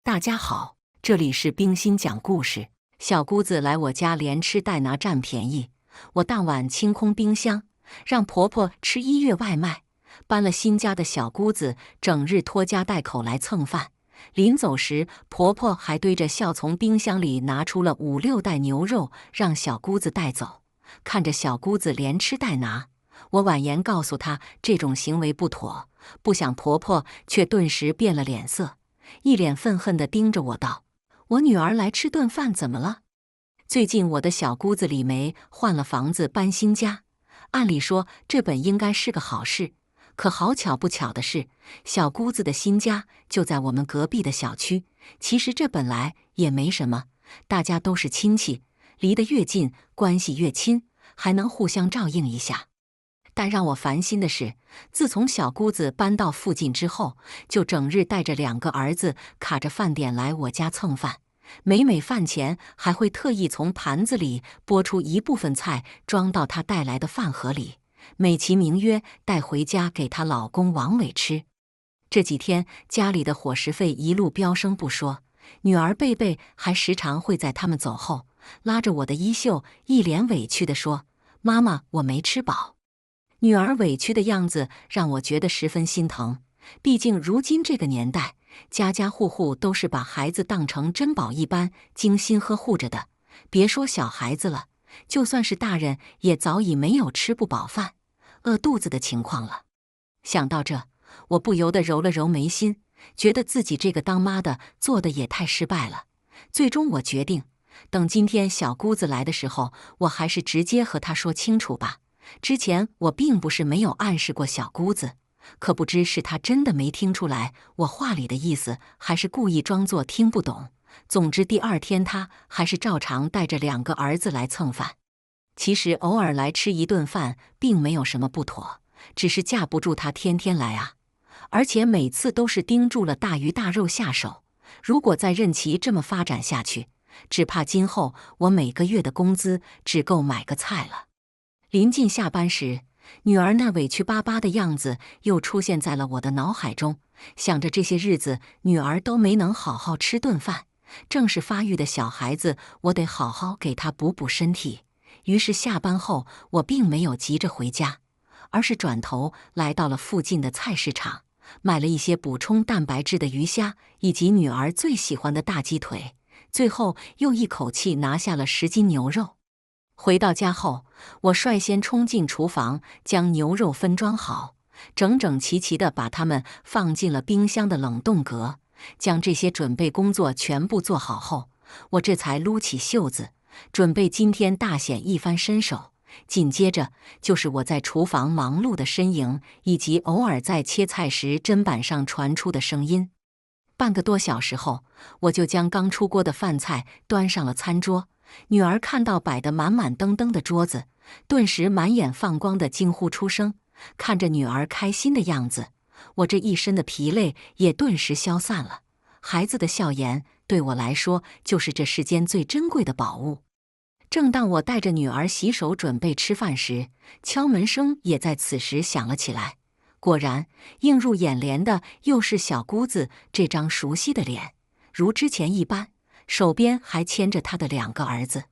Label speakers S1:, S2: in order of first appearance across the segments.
S1: 大家好，这里是冰心讲故事。小姑子来我家连吃带拿占便宜，我当晚清空冰箱，让婆婆吃1月外卖。搬了新家的小姑子整日拖家带口来蹭饭。临走时，婆婆还堆着笑从冰箱里拿出了5、6袋牛肉，让小姑子带走。看着小姑子连吃带拿，我婉言告诉她这种行为不妥，不想婆婆却顿时变了脸色。一脸愤恨地盯着我道：“我女儿来吃顿饭怎么了？最近我的小姑子李梅换了房子搬新家，按理说这本应该是个好事，可好巧不巧的是，小姑子的新家就在我们隔壁的小区。其实这本来也没什么，大家都是亲戚，离得越近关系越亲，还能互相照应一下。但让我烦心的是，自从小姑子搬到附近之后，就整日带着2个儿子卡着饭点来我家蹭饭。每饭前还会特意从盘子里拨出一部分菜装到她带来的饭盒里，美其名曰带回家给她老公王伟吃。这几天家里的伙食费一路飙升不说，女儿贝贝还时常会在他们走后拉着我的衣袖，一脸委屈地说：“妈妈，我没吃饱。”女儿委屈的样子让我觉得十分心疼，毕竟如今这个年代，家家户户都是把孩子当成珍宝一般精心呵护着的。别说小孩子了，就算是大人也早已没有吃不饱饭、饿肚子的情况了。想到这，我不由得揉了揉眉心，觉得自己这个当妈的做的也太失败了。最终我决定，等今天小姑子来的时候，我还是直接和她说清楚吧。之前我并不是没有暗示过小姑子，可不知是她真的没听出来我话里的意思，还是故意装作听不懂。总之第2天她还是照常带着2个儿子来蹭饭。其实偶尔来吃一顿饭并没有什么不妥，只是架不住她天天来啊，而且每次都是盯住了大鱼大肉下手。如果再任其这么发展下去，只怕今后我每个月的工资只够买个菜了。临近下班时，女儿那委屈巴巴的样子又出现在了我的脑海中。想着这些日子女儿都没能好好吃顿饭，正是发育的小孩子，我得好好给她补补身体。于是下班后，我并没有急着回家，而是转头来到了附近的菜市场，买了一些补充蛋白质的鱼虾，以及女儿最喜欢的大鸡腿，最后又一口气拿下了10斤牛肉。回到家后，我率先冲进厨房，将牛肉分装好，整整齐齐地把它们放进了冰箱的冷冻格。将这些准备工作全部做好后，我这才撸起袖子，准备今天大显一番身手。紧接着就是我在厨房忙碌的身影，以及偶尔在切菜时砧板上传出的声音。半个多小时后，我就将刚出锅的饭菜端上了餐桌。女儿看到摆得满满登登的桌子，顿时满眼放光地惊呼出声。看着女儿开心的样子，我这一身的疲累也顿时消散了。孩子的笑颜对我来说就是这世间最珍贵的宝物。正当我带着女儿洗手准备吃饭时，敲门声也在此时响了起来。果然，映入眼帘的又是小姑子这张熟悉的脸，如之前一般，手边还牵着她的2个儿子。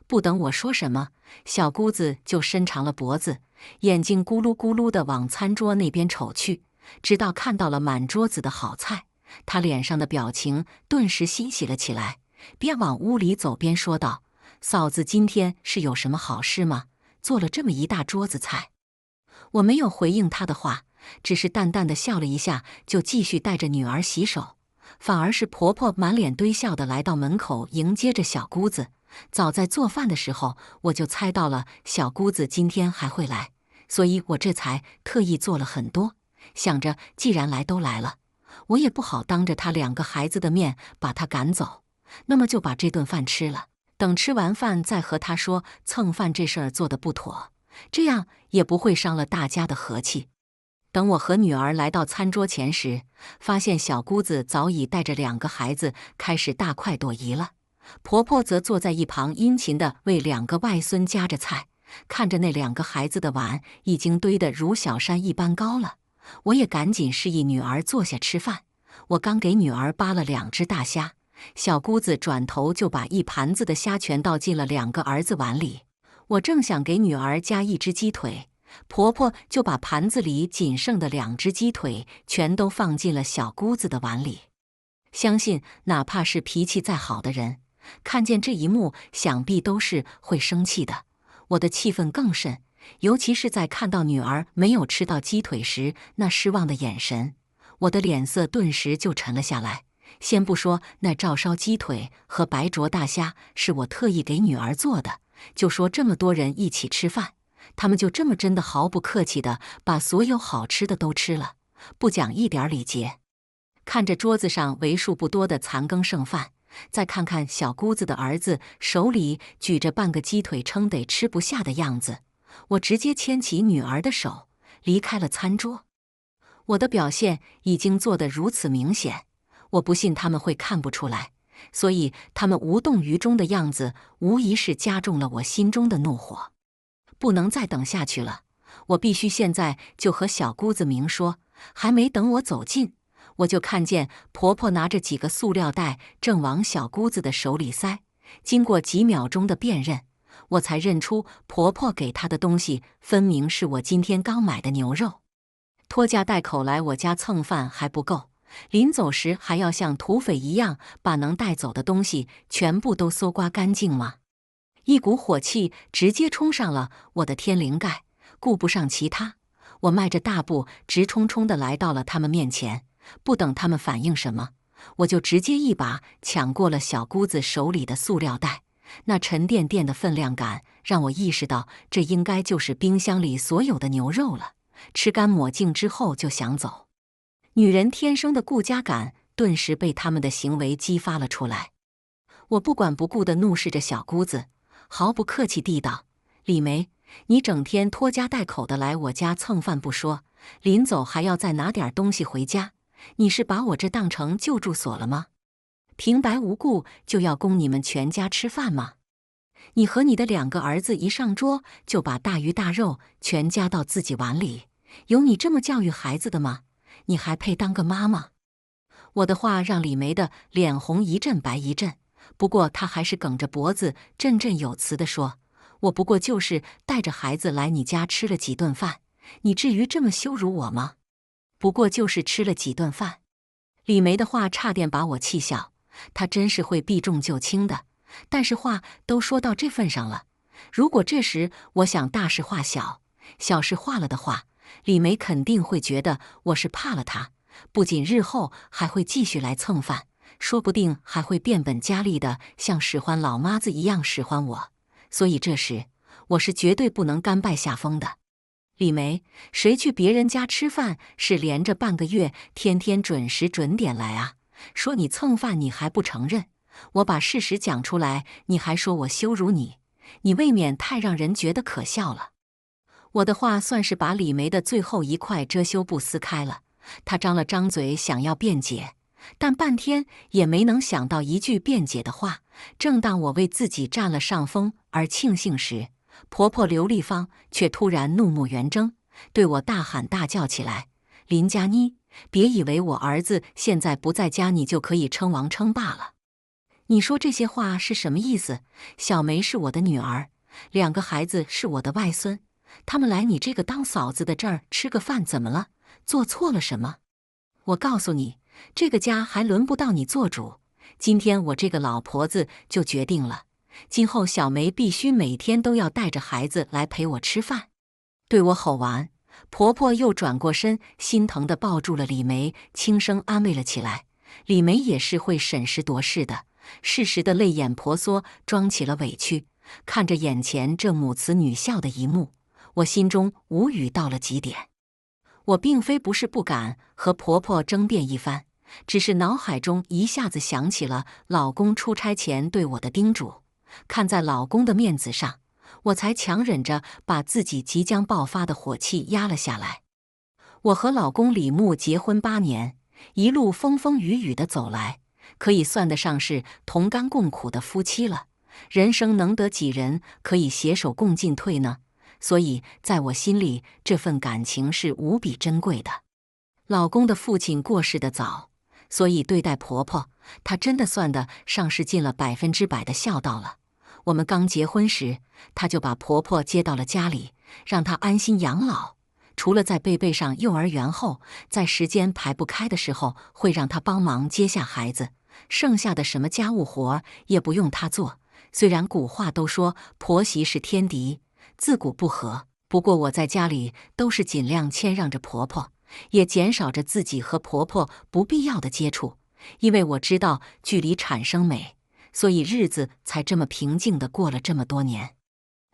S1: 不等我说什么，小姑子就伸长了脖子，眼睛咕噜咕噜地往餐桌那边瞅去。直到看到了满桌子的好菜，她脸上的表情顿时欣喜了起来，边往屋里走边说道：“嫂子今天是有什么好事吗？做了这么一大桌子菜。”我没有回应她的话，只是淡淡地笑了一下，就继续带着女儿洗手。反而是婆婆满脸堆笑地来到门口迎接着小姑子。早在做饭的时候，我就猜到了小姑子今天还会来，所以我这才特意做了很多，想着既然来都来了，我也不好当着她2个孩子的面把她赶走，那么就把这顿饭吃了，等吃完饭再和她说蹭饭这事儿做得不妥，这样也不会伤了大家的和气。等我和女儿来到餐桌前时，发现小姑子早已带着2个孩子开始大快朵颐了，婆婆则坐在一旁殷勤地为2个外孙夹着菜。看着那2个孩子的碗已经堆得如小山一般高了，我也赶紧示意女儿坐下吃饭。我刚给女儿扒了2只大虾，小姑子转头就把一盘子的虾全倒进了2个儿子碗里。我正想给女儿加1只鸡腿，婆婆就把盘子里仅剩的2只鸡腿全都放进了小姑子的碗里。相信哪怕是脾气再好的人，看见这一幕，想必都是会生气的。我的气愤更甚，尤其是在看到女儿没有吃到鸡腿时，那失望的眼神，我的脸色顿时就沉了下来。先不说那照烧鸡腿和白灼大虾是我特意给女儿做的，就说这么多人一起吃饭，他们就这么真的毫不客气地把所有好吃的都吃了，不讲一点礼节。看着桌子上为数不多的残羹剩饭，再看看小姑子的儿子手里举着半个鸡腿，撑得吃不下的样子，我直接牵起女儿的手离开了餐桌。我的表现已经做得如此明显，我不信他们会看不出来，所以他们无动于衷的样子无疑是加重了我心中的怒火。不能再等下去了，我必须现在就和小姑子明说。还没等我走近，我就看见婆婆拿着几个塑料袋正往小姑子的手里塞。经过几秒钟的辨认，我才认出婆婆给她的东西分明是我今天刚买的牛肉。拖家带口来我家蹭饭还不够，临走时还要像土匪一样把能带走的东西全部都搜刮干净吗？一股火气直接冲上了我的天灵盖，顾不上其他，我迈着大步直冲冲地来到了他们面前。不等他们反应什么，我就直接一把抢过了小姑子手里的塑料袋。那沉甸甸的分量感让我意识到，这应该就是冰箱里所有的牛肉了。吃干抹净之后就想走，女人天生的顾家感顿时被他们的行为激发了出来。我不管不顾地怒视着小姑子，毫不客气地道：“李梅，你整天拖家带口的来我家蹭饭不说，临走还要再拿点东西回家，你是把我这当成救助所了吗？平白无故就要供你们全家吃饭吗？你和你的2个儿子一上桌就把大鱼大肉全夹到自己碗里，有你这么教育孩子的吗？你还配当个妈吗？”我的话让李梅的脸红一阵白一阵，不过她还是梗着脖子振振有词地说：“我不过就是带着孩子来你家吃了几顿饭，你至于这么羞辱我吗？不过就是吃了几顿饭。”李梅的话差点把我气笑，她真是会避重就轻的。但是话都说到这份上了，如果这时我想大事化小，小事化了的话，李梅肯定会觉得我是怕了她，不仅日后还会继续来蹭饭，说不定还会变本加厉的像使唤老妈子一样使唤我。所以这时我是绝对不能甘拜下风的。李梅，谁去别人家吃饭是连着半个月天天准时准点来啊？说你蹭饭你还不承认，我把事实讲出来，你还说我羞辱你，你未免太让人觉得可笑了。我的话算是把李梅的最后一块遮羞布撕开了，她张了张嘴想要辩解，但半天也没能想到一句辩解的话。正当我为自己占了上风而庆幸时，婆婆刘丽芳却突然怒目圆睁，对我大喊大叫起来：“林佳妮，别以为我儿子现在不在家，你就可以称王称霸了。你说这些话是什么意思？小梅是我的女儿，2个孩子是我的外孙，他们来你这个当嫂子的这儿吃个饭怎么了？做错了什么？我告诉你，这个家还轮不到你做主。今天我这个老婆子就决定了，今后小梅必须每天都要带着孩子来陪我吃饭。”对我吼完，婆婆又转过身，心疼地抱住了李梅，轻声安慰了起来。李梅也是会审时度势的，适时的泪眼婆娑，装起了委屈。看着眼前这母慈女孝的一幕，我心中无语到了极点。我并非不是不敢和婆婆争辩一番，只是脑海中一下子想起了老公出差前对我的叮嘱，看在老公的面子上，我才强忍着把自己即将爆发的火气压了下来。我和老公李牧结婚8年，一路风风雨雨的走来，可以算得上是同甘共苦的夫妻了。人生能得几人可以携手共进退呢？所以在我心里，这份感情是无比珍贵的。老公的父亲过世的早，所以对待婆婆，她真的算得上是尽了100%的孝道了。我们刚结婚时，她就把婆婆接到了家里，让她安心养老。除了在贝贝上幼儿园后，在时间排不开的时候，会让她帮忙接下孩子，剩下的什么家务活也不用她做。虽然古话都说婆媳是天敌，自古不和，不过我在家里都是尽量谦让着婆婆，也减少着自己和婆婆不必要的接触，因为我知道距离产生美，所以日子才这么平静地过了这么多年。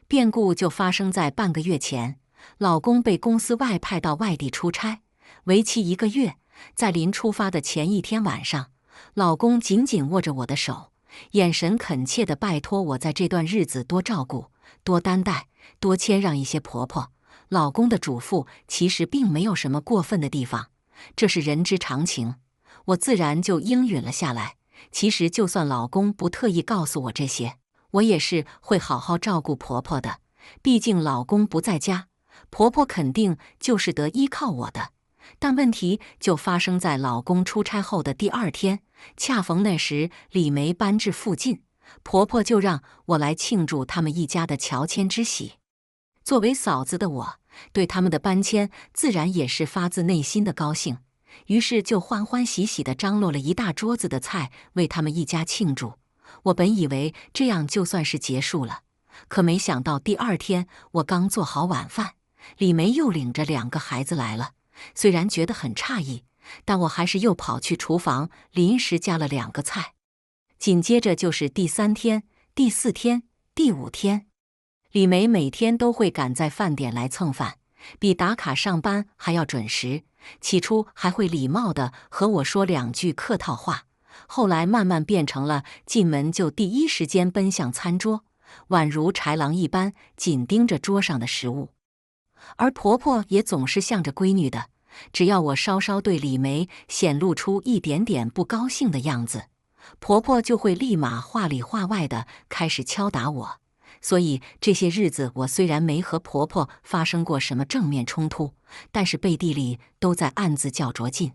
S1: 变故就发生在半个月前，老公被公司外派到外地出差，为期1个月。在临出发的前一天晚上，老公紧紧握着我的手，眼神恳切地拜托我在这段日子多照顾、多担待、多谦让一些婆婆。老公的嘱咐其实并没有什么过分的地方，这是人之常情，我自然就应允了下来。其实就算老公不特意告诉我这些，我也是会好好照顾婆婆的。毕竟老公不在家，婆婆肯定就是得依靠我的。但问题就发生在老公出差后的第2天，恰逢那时李梅搬至附近，婆婆就让我来庆祝他们一家的乔迁之喜。作为嫂子的我，对他们的搬迁自然也是发自内心的高兴，于是就欢欢喜喜地张罗了一大桌子的菜为他们一家庆祝。我本以为这样就算是结束了，可没想到第2天我刚做好晚饭，李梅又领着2个孩子来了。虽然觉得很诧异，但我还是又跑去厨房临时加了2个菜。紧接着就是第3天、第4天、第5天，李梅每天都会赶在饭点来蹭饭，比打卡上班还要准时。起初还会礼貌地和我说2句客套话，后来慢慢变成了进门就第一时间奔向餐桌，宛如豺狼一般紧盯着桌上的食物。而婆婆也总是向着闺女的，只要我稍稍对李梅显露出一点点不高兴的样子，婆婆就会立马话里话外的开始敲打我。所以这些日子我虽然没和婆婆发生过什么正面冲突，但是背地里都在暗自较着劲。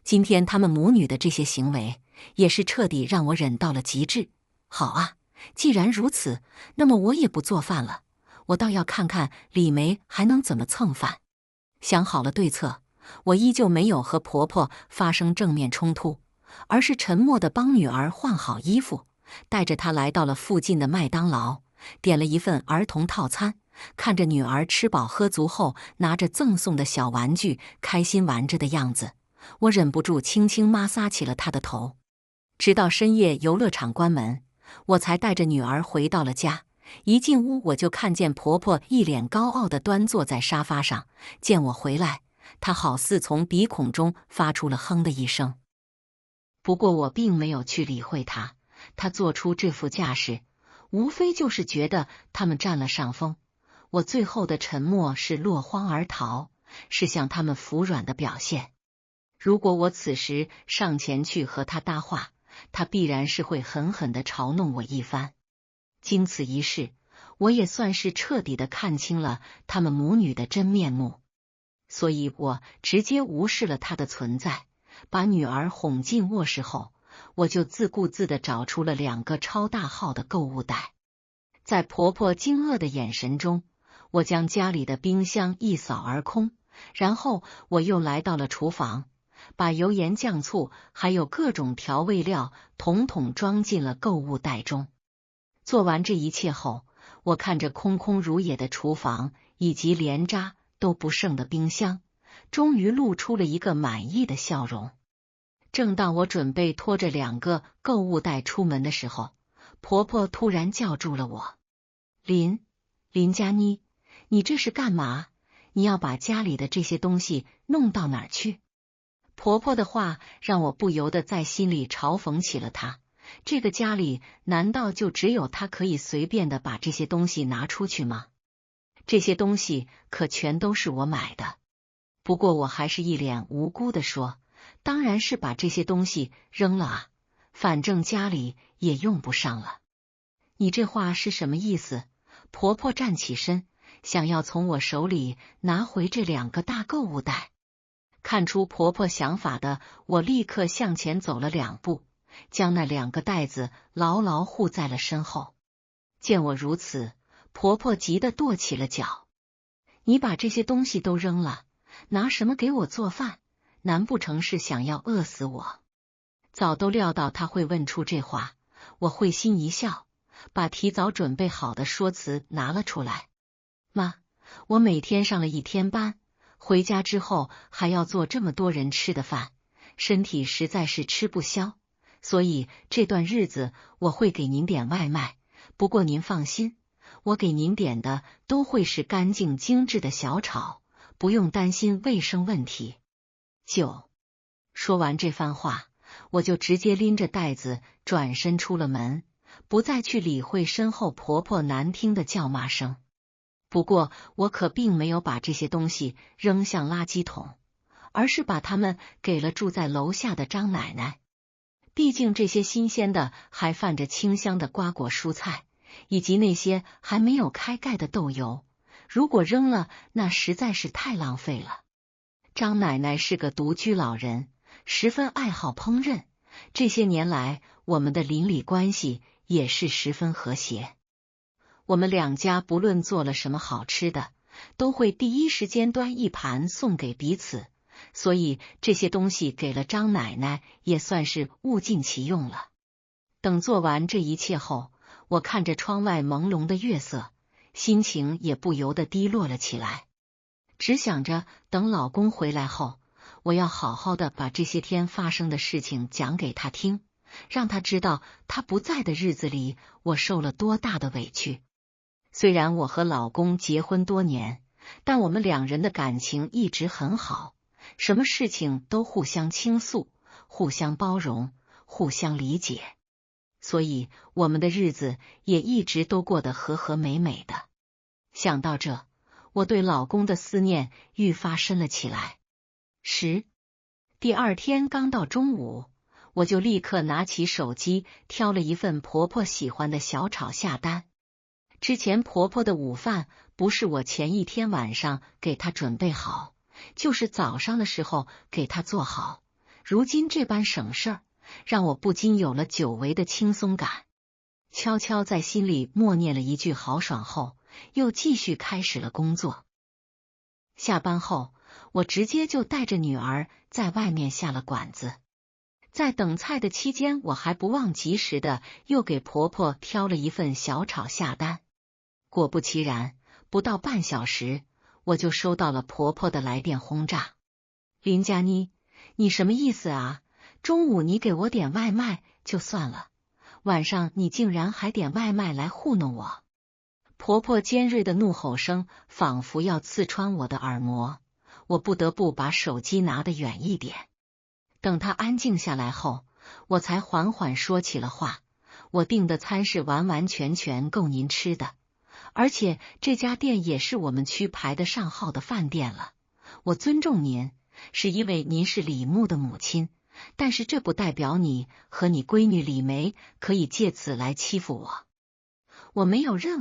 S1: 今天她们母女的这些行为，也是彻底让我忍到了极致。好啊，既然如此，那么我也不做饭了，我倒要看看李梅还能怎么蹭饭。想好了对策，我依旧没有和婆婆发生正面冲突，而是沉默地帮女儿换好衣服，带着她来到了附近的麦当劳，点了一份儿童套餐。看着女儿吃饱喝足后拿着赠送的小玩具开心玩着的样子，我忍不住轻轻摩挲起了她的头。直到深夜游乐场关门，我才带着女儿回到了家。一进屋，我就看见婆婆一脸高傲地端坐在沙发上。见我回来，她好似从鼻孔中发出了哼的一声。不过我并没有去理会她，她做出这副架势，无非就是觉得他们占了上风。我最后的沉默是落荒而逃，是向他们服软的表现。如果我此时上前去和她搭话，她必然是会狠狠地嘲弄我一番。经此一事，我也算是彻底的看清了他们母女的真面目，所以我直接无视了她的存在。把女儿哄进卧室后，我就自顾自地找出了2个超大号的购物袋。在婆婆惊愕的眼神中，我将家里的冰箱一扫而空，然后我又来到了厨房，把油盐酱醋还有各种调味料统统装进了购物袋中。做完这一切后，我看着空空如也的厨房以及连渣都不剩的冰箱，终于露出了一个满意的笑容。正当我准备拖着2个购物袋出门的时候，婆婆突然叫住了我。林佳妮，你这是干嘛？你要把家里的这些东西弄到哪儿去？婆婆的话让我不由得在心里嘲讽起了她。这个家里难道就只有她可以随便的把这些东西拿出去吗？这些东西可全都是我买的。不过我还是一脸无辜地说，当然是把这些东西扔了啊，反正家里也用不上了。你这话是什么意思？婆婆站起身，想要从我手里拿回这2个大购物袋。看出婆婆想法的我立刻向前走了2步，将那2个袋子牢牢护在了身后。见我如此，婆婆急得跺起了脚。你把这些东西都扔了，拿什么给我做饭？难不成是想要饿死我？早都料到她会问出这话，我会心一笑，把提早准备好的说辞拿了出来。妈，我每天上了1天班，回家之后还要做这么多人吃的饭，身体实在是吃不消，所以这段日子我会给您点外卖，不过您放心，我给您点的都会是干净精致的小炒，不用担心卫生问题。说完这番话，我就直接拎着袋子转身出了门，不再去理会身后婆婆难听的叫骂声。不过我可并没有把这些东西扔向垃圾桶，而是把它们给了住在楼下的张奶奶。毕竟这些新鲜的还泛着清香的瓜果蔬菜，以及那些还没有开盖的豆油，如果扔了，那实在是太浪费了。张奶奶是个独居老人，十分爱好烹饪，这些年来我们的邻里关系也是十分和谐。我们2家不论做了什么好吃的，都会第一时间端1盘送给彼此，所以这些东西给了张奶奶也算是物尽其用了。等做完这一切后，我看着窗外朦胧的月色，心情也不由得低落了起来，只想着等老公回来后，我要好好的把这些天发生的事情讲给他听，让他知道他不在的日子里我受了多大的委屈。虽然我和老公结婚多年，但我们2人的感情一直很好，什么事情都互相倾诉，互相包容，互相理解，所以我们的日子也一直都过得和和美美的。想到这，我对老公的思念愈发深了起来。第2天刚到中午，我就立刻拿起手机挑了一份婆婆喜欢的小炒下单。之前婆婆的午饭不是我前一天晚上给她准备好，就是早上的时候给她做好，如今这般省事儿，让我不禁有了久违的轻松感。悄悄在心里默念了一句豪爽后，又继续开始了工作。下班后，我直接就带着女儿在外面下了馆子。在等菜的期间，我还不忘及时的又给婆婆挑了一份小炒下单。果不其然，不到半小时，我就收到了婆婆的来电轰炸。林佳妮，你什么意思啊？中午你给我点外卖就算了，晚上你竟然还点外卖来糊弄我！婆婆尖锐的怒吼声仿佛要刺穿我的耳膜，我不得不把手机拿得远一点。等她安静下来后，我才缓缓说起了话。我订的餐是完完全全够您吃的，而且这家店也是我们区排得上号的饭店了。我尊重您，是因为您是李牧的母亲，但是这不代表你和你闺女李梅可以借此来欺负我。我没有任何